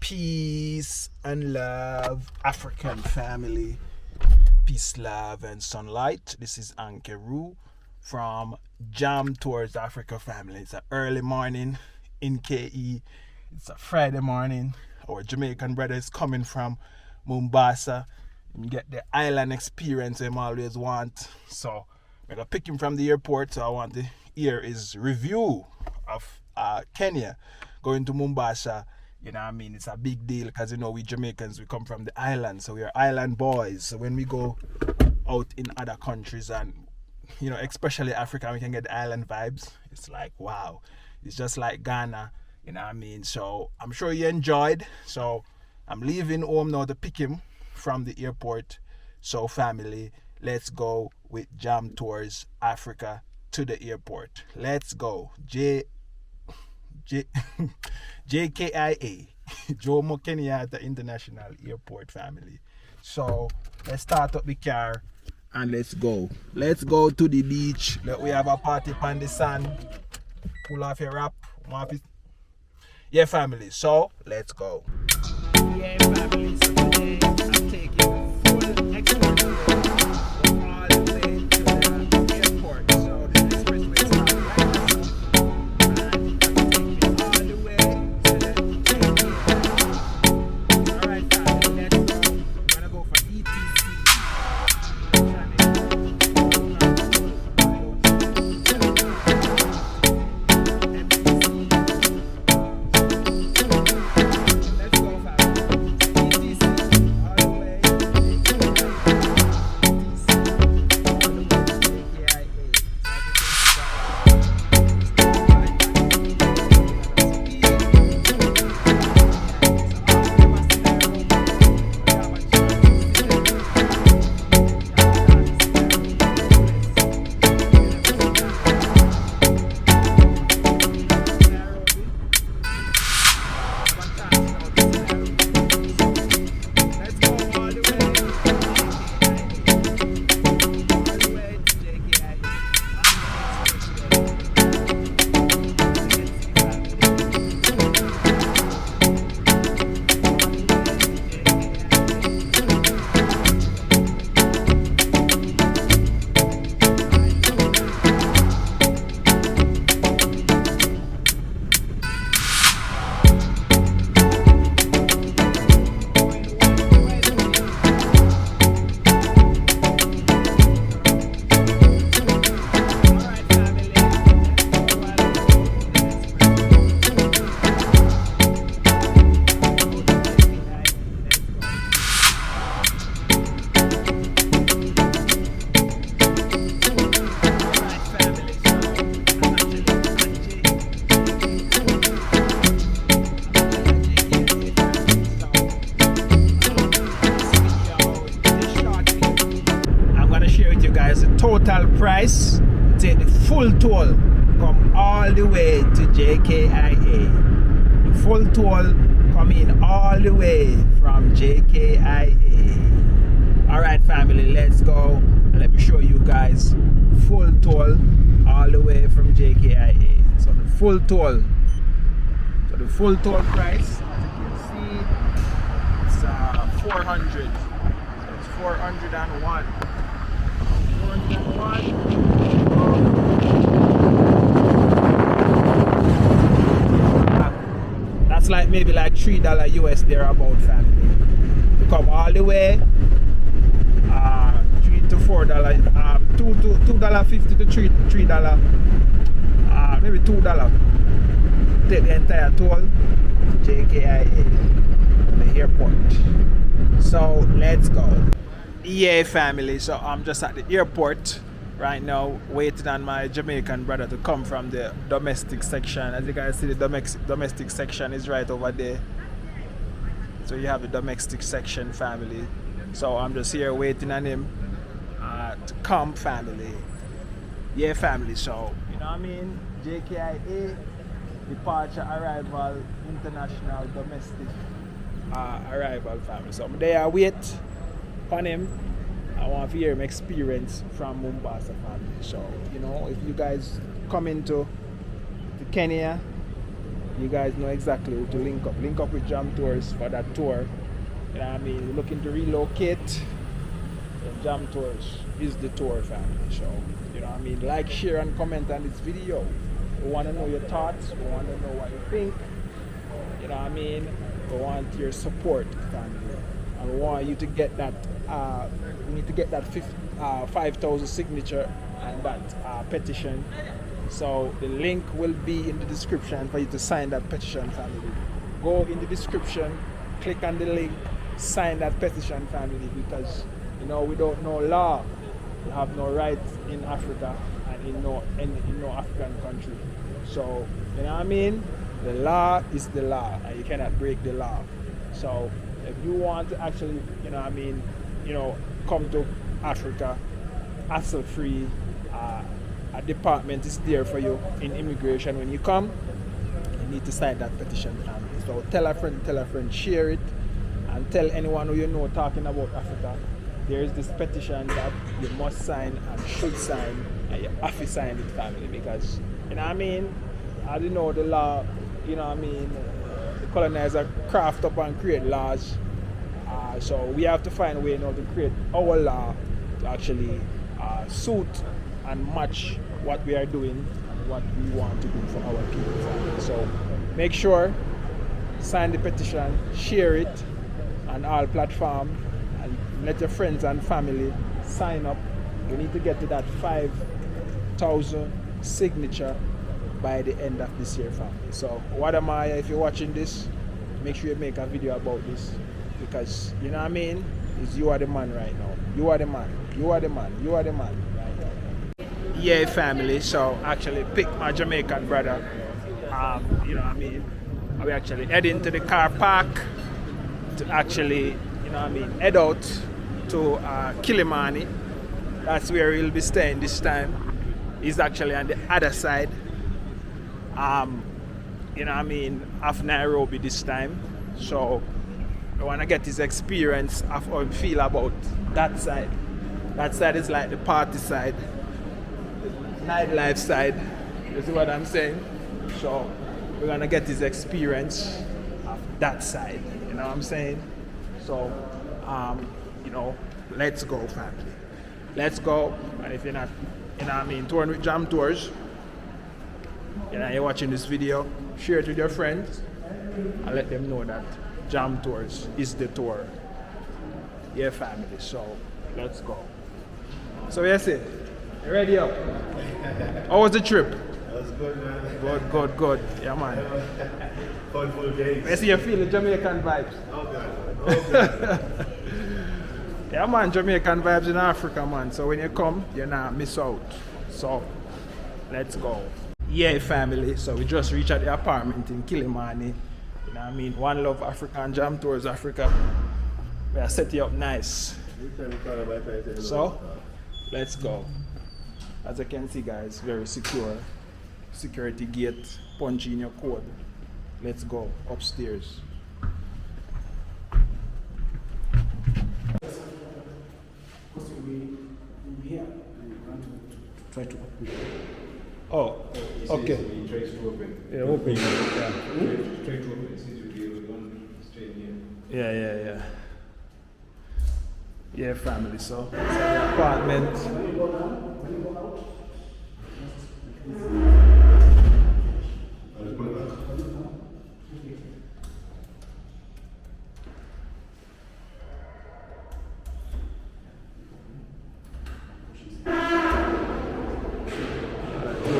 Peace and love, African family. Peace, love, and sunlight. This is Ankeru from Jam Towards Africa family. It's an early morning in KE. It's a Friday morning. Our Jamaican brother is coming from Mombasa. You get the island experience him always want. So we're gonna pick him from the airport. So I want to hear his review of Kenya going to Mombasa. You know what I mean? It's a big deal because, you know, we Jamaicans, we come from the island. So we are island boys. So when we go out in other countries and, you know, especially Africa, we can get the island vibes. It's like, wow. It's just like Ghana. You know what I mean? So I'm sure you enjoyed. So I'm leaving home now to pick him from the airport. So family, let's go with Jam Tours Africa to the airport. Let's go. JKIA, Jomo Kenyatta International Airport family. So let's start up the car and let's go. Let's go to the beach. We have a party on the sand. Pull off your wrap. Yeah, family. So let's go. Yeah, family. So today I'm taking full excursion all the way to the airport. So the expressway is not right now. And I'm taking all the way to the JKIA. Alright, family, let's go. I'm gonna go for ETC. Total price, take the full toll, come all the way to JKIA. The full toll come in all the way from JKIA. Alright family, let's go and let me show you guys full toll all the way from JKIA. So the full toll price, as you can see, it's 400. So it's 401. That's like maybe like $3 US there about family. To come all the way, $3 to $4, $2.50 to $3, maybe $2. Take the entire toll to JKIA, the airport. So let's go. Yeah, family, so I'm just at the airport right now waiting on my Jamaican brother to come from the domestic section. As you guys see, the domestic section is right over there. So you have the domestic section, family. So I'm just here waiting on him to come, family. Yeah, family, so you know what I mean? JKIA, departure, arrival, international, domestic arrival, family. So I'm there, I wait on him. I want to hear him experience from Mombasa family. So, you know, if you guys come into Kenya, you guys know exactly who to link up. Link up with Jam Tours for that tour. You know what I mean? You're looking to relocate, then Jam Tours is the tour, family. So, you know what I mean? Like, share, and comment on this video. We want to know your thoughts. We want to know what you think. You know what I mean? We want your support, family. And we want you to get that, we need to get that 5,000 signature and that petition. So the link will be in the description for you to sign that petition, family. Go in the description, click on the link, sign that petition, family, because you know without no law, you have no rights in Africa and in no African country. So you know what I mean? The law is the law, and you cannot break the law. So if you want to actually, you know what I mean, you know, come to Africa, hassle-free, a department is there for you in immigration. When you come, you need to sign that petition, family. So tell a friend, share it, and tell anyone who you know talking about Africa. There is this petition that you must sign and should sign, and you have to sign it, family, because you know what I mean. I don't know the law. You know what I mean. The colonizer craft up and create laws. So we have to find a way now to create our law to actually suit and match what we are doing and what we want to do for our people. So make sure, sign the petition, share it on all platforms, and let your friends and family sign up. We need to get to that 5,000 signature by the end of this year, family. So Wadamaya, if you're watching this, make sure you make a video about this, because you know what I mean, is you are the man right now. You are the man. You are the man. You are the man right now. Yeah, family. So actually pick my Jamaican brother. You know what I mean. We actually heading to the car park to actually, you know what I mean, head out to Kilimani. That's where we'll be staying this time. He's actually on the other side. You know what I mean, of Nairobi this time. So I want to get his experience of how he feel about that side. That side is like the party side, nightlife side. You see what I'm saying? So we're going to get his experience of that side. You know what I'm saying? So, you know, let's go, family. Let's go. And if you're not, you know what I mean, touring with Jam Tours, you know, you're watching this video, share it with your friends and let them know that Jam Tours is the tour. Yeah, family. So let's go. So yes, it. You ready up? How was the trip? That was good, man. Good. Yeah, man. Fun full days. I see you feel the Jamaican vibes. Oh, God. Yeah, man, Jamaican vibes in Africa, man. So when you come, you're not miss out. So let's go. Yeah, family. So we just reached at the apartment in Kilimani. You know what I mean? One Love African Jam Tours Africa. We are setting up nice. So let's go. As you can see, guys, very secure. Security gate, punch in your code. Let's go upstairs. Try to open. Oh, okay. Try to open. Yeah, open. Yeah. Try to open. It seems to be able to run straight here. Yeah. Yeah, family. So, it's an apartment.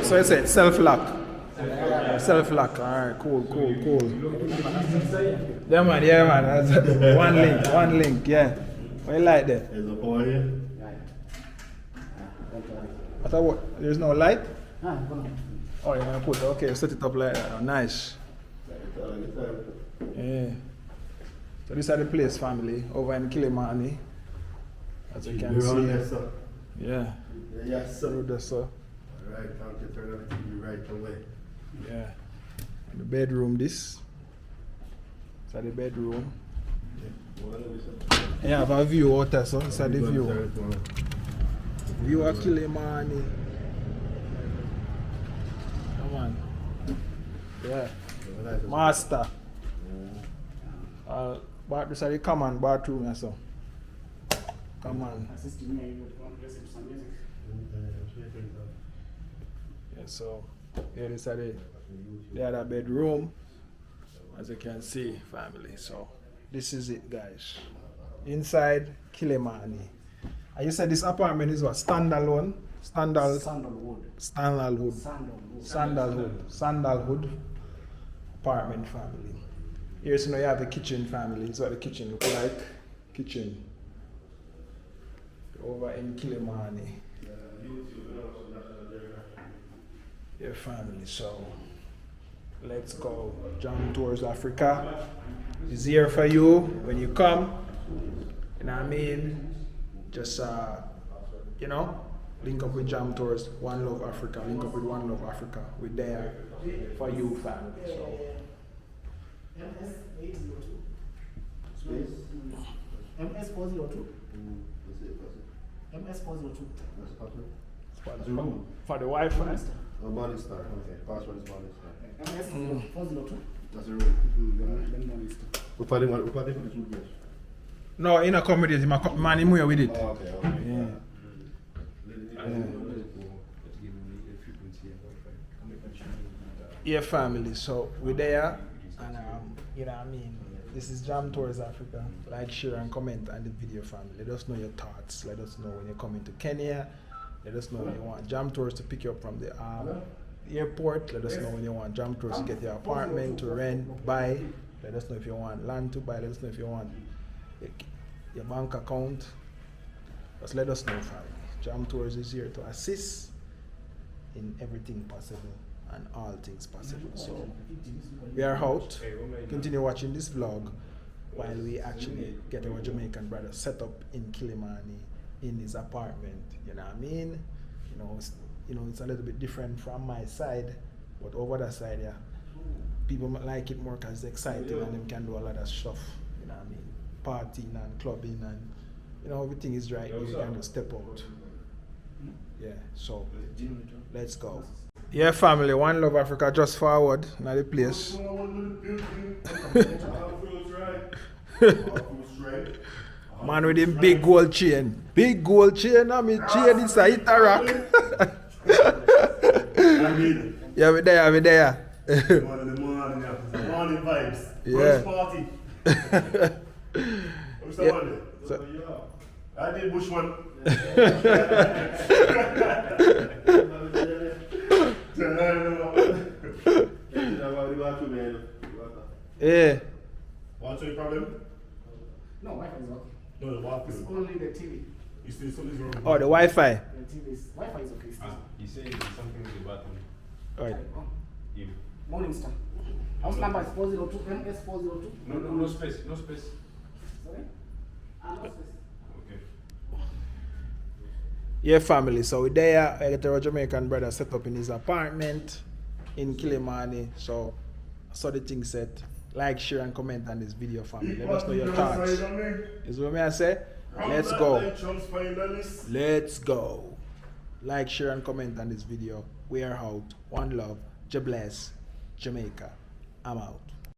So it's a self-lock. Self-lock. Alright, cool. Yeah, man. That's one link, yeah. What you like that? There's a boy here. I thought what? There's no light? Oh, you're gonna put, okay, set it up like that. Oh, nice. Yeah. So this is the place, family, over in Kilimani. As you can see. Yes, sir. Yeah. Yes, sir. Through there, sir. Alright, time to turn everything right away. Yeah. And the bedroom, this. It's the bedroom. You have a view out there, so it's the view. View of Kilimani. Come on. Yeah. Master. But this is the common bathroom and so. Come on. Yeah, so here is the other bedroom, as you can see, family. So this is it, guys. Inside Kilimani. And you said this apartment is what? Standalone? Sandalwood apartment, family. Here, so now you have the kitchen, family. This is what the kitchen look like. Kitchen. Over in Kilimani. Yeah, family. So let's go. Jam Tours Africa is here for you when you come. You know what I mean? Just you know, link up with Jam Tours, One Love Africa. Link up with One Love Africa. We're there for you, family. So. MS402. MS402. For the Wi-Fi. Morning Star. Okay. Password is Morning Star. MS402. That's the room. Then Morning Star. What part of it is you? No, in a comedy, man, I'm here with it. Oh, okay. Yeah. Yeah, family. So we're there, and you know what I mean. This is Jam Tours Africa. Like, share, and comment on the video, family. Let us know your thoughts. Let us know when you're coming to Kenya. Let us know when you want Jam Tours to pick you up from the airport. Let us know when you want Jam Tours to get your apartment, to rent, buy. Let us know if you want land to buy. Let us know if you want your bank account. Just let us know, family. Jam Tours is here to assist in everything possible and all things possible. So we are out. Continue watching this vlog while we actually get our Jamaican brother set up in Kilimani in his apartment. You know what I mean? You know, it's a little bit different from my side, but over that side, yeah, people might like it more because it's exciting and them can do a lot of stuff. You know what I mean? Partying and clubbing and everything is right. You can just step out. Yeah. So let's go. Yeah, family, One Love Africa just forward, now the place. Man with him big gold chain. Big gold chain, I mean chain inside hit a rock. Yeah, we there. Morning vibes. Yeah. First party. What's the one? I did bush one. Yeah. What's your problem? No, Wi-Fi is okay. No, the Wi-Fi. It's only the TV. You still is wrong. Oh, the Wi-Fi. The TV is Wi-Fi is okay. Still. You say something with the button. Alright. You. Morning Star. House number is 402 MS402. No space. No space. Sorry? No space. Okay. Yeah, family. So we're there. I get our Jamaican brother set up in his apartment in Kilimani. So I saw the thing set. Like, share, and comment on this video, family. Let us know your thoughts. Is what I say? Let's go. Let's go. Like, share, and comment on this video. We are out. One love. God bless. Jamaica. I'm out.